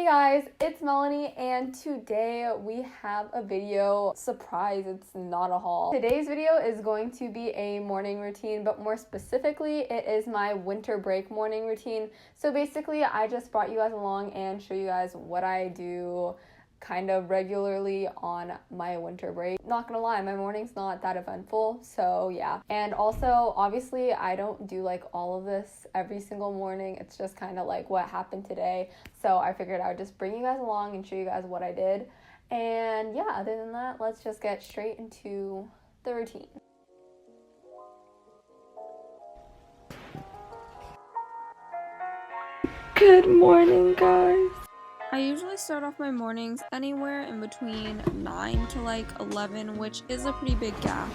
guys, it's Melanie, and today we have a video. Surprise, it's not a haul. Today's video is going to be a morning routine, but more specifically, it is my winter break morning routine. So basically, I just brought you guys along and show you guys what I do kind of regularly on my winter break. Not gonna lie, my morning's not that eventful, so yeah. And also, obviously, I don't do like all of this every single morning. It's just kind of like what happened today. So I figured I would just bring you guys along and show you guys what I did. And yeah, other than that, let's just get straight into the routine. Good morning, guys. I usually start off my mornings anywhere in between 9 to like 11, which is a pretty big gap.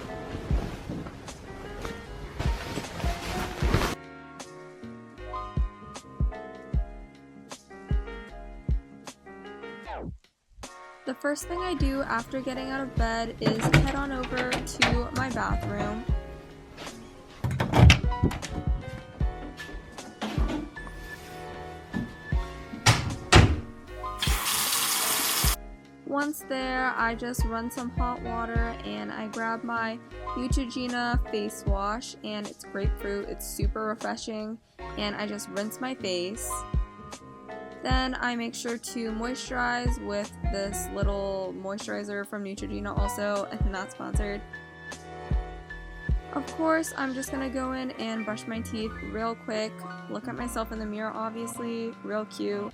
The first thing I do after getting out of bed is head on over to my bathroom. Once there, I just run some hot water and I grab my Neutrogena face wash, and it's grapefruit. It's super refreshing, and I just rinse my face. Then I make sure to moisturize with this little moisturizer from Neutrogena also, and not sponsored. Of course, I'm just gonna go in and brush my teeth real quick, look at myself in the mirror obviously, real cute.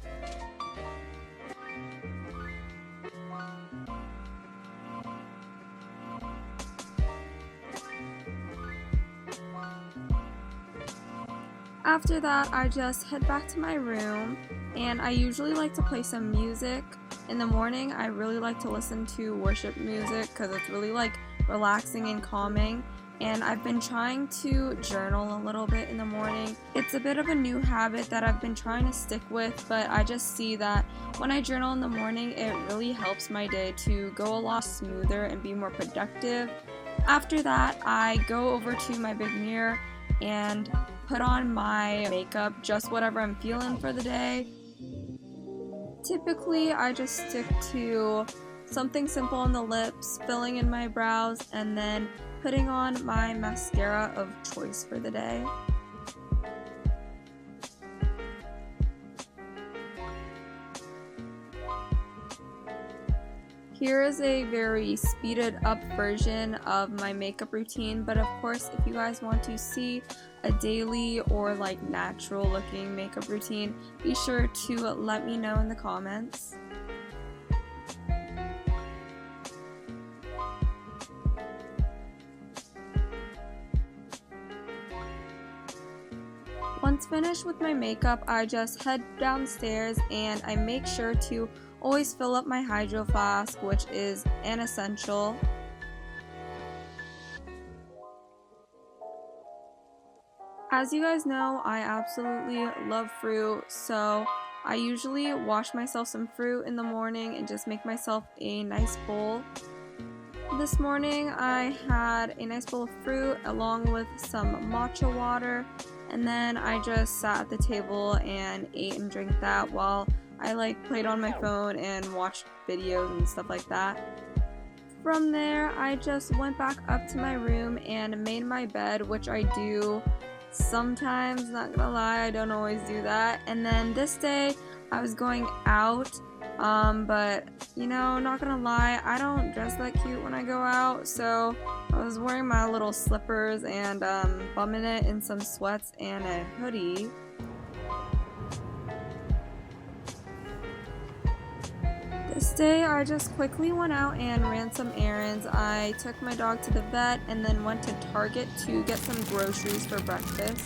After that, I just head back to my room, and I usually like to play some music. In the morning, I really like to listen to worship music because it's really like relaxing and calming. And I've been trying to journal a little bit in the morning. It's a bit of a new habit that I've been trying to stick with, but I just see that when I journal in the morning, it really helps my day to go a lot smoother and be more productive. After that, I go over to my big mirror and put on my makeup, just whatever I'm feeling for the day. Typically, I just stick to something simple on the lips, filling in my brows, and then putting on my mascara of choice for the day. Here is a very speeded up version of my makeup routine, but of course, if you guys want to see a daily or like natural looking makeup routine, be sure to let me know in the comments. Once finished with my makeup, I just head downstairs and I make sure to always fill up my hydro flask, which is an essential. As you guys know, I absolutely love fruit, so I usually wash myself some fruit in the morning and just make myself a nice bowl. This morning I had a nice bowl of fruit along with some matcha water, and then I just sat at the table and ate and drank that while I played on my phone and watched videos and stuff like that. From there, I just went back up to my room and made my bed, which I do sometimes, not gonna lie, I don't always do that. And then this day, I was going out, but you know, not gonna lie, I don't dress that cute when I go out, so I was wearing my little slippers and bumming it in some sweats and a hoodie. This day, I just quickly went out and ran some errands. I took my dog to the vet and then went to Target to get some groceries for breakfast.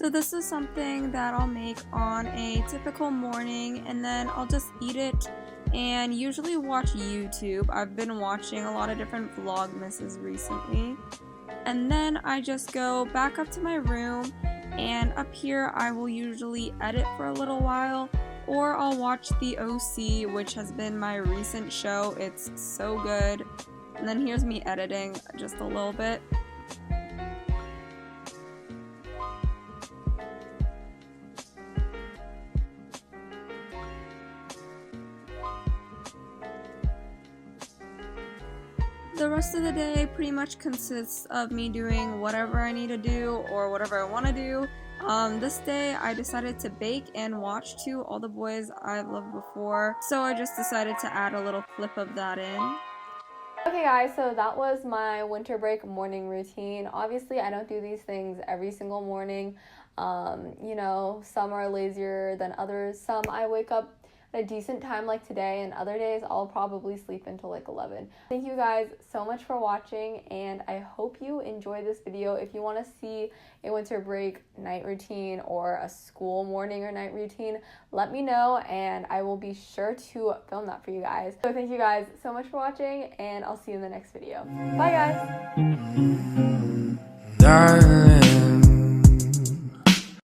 So this is something that I'll make on a typical morning, and then I'll just eat it and usually watch YouTube. I've been watching a lot of different vlogmases recently. And then I just go back up to my room, and up here I will usually edit for a little while, or I'll watch the OC, which has been my recent show. It's so good. And then here's me editing just a little bit. The rest of the day pretty much consists of me doing whatever I need to do or whatever I want to do. This day I decided to bake and watch To All the Boys I've Loved Before, so I just decided to add a little clip of that in. Okay guys, so that was my winter break morning routine. Obviously I don't do these things every single morning. You know, some are lazier than others. Some I wake up at a decent time like today, and other days I'll probably sleep until like 11. Thank you guys so much for watching, and I hope you enjoy this video. If you want to see a winter break night routine or a school morning or night routine, let me know and I will be sure to film that for you guys. So thank you guys so much for watching, and I'll see you in the next video. Bye guys!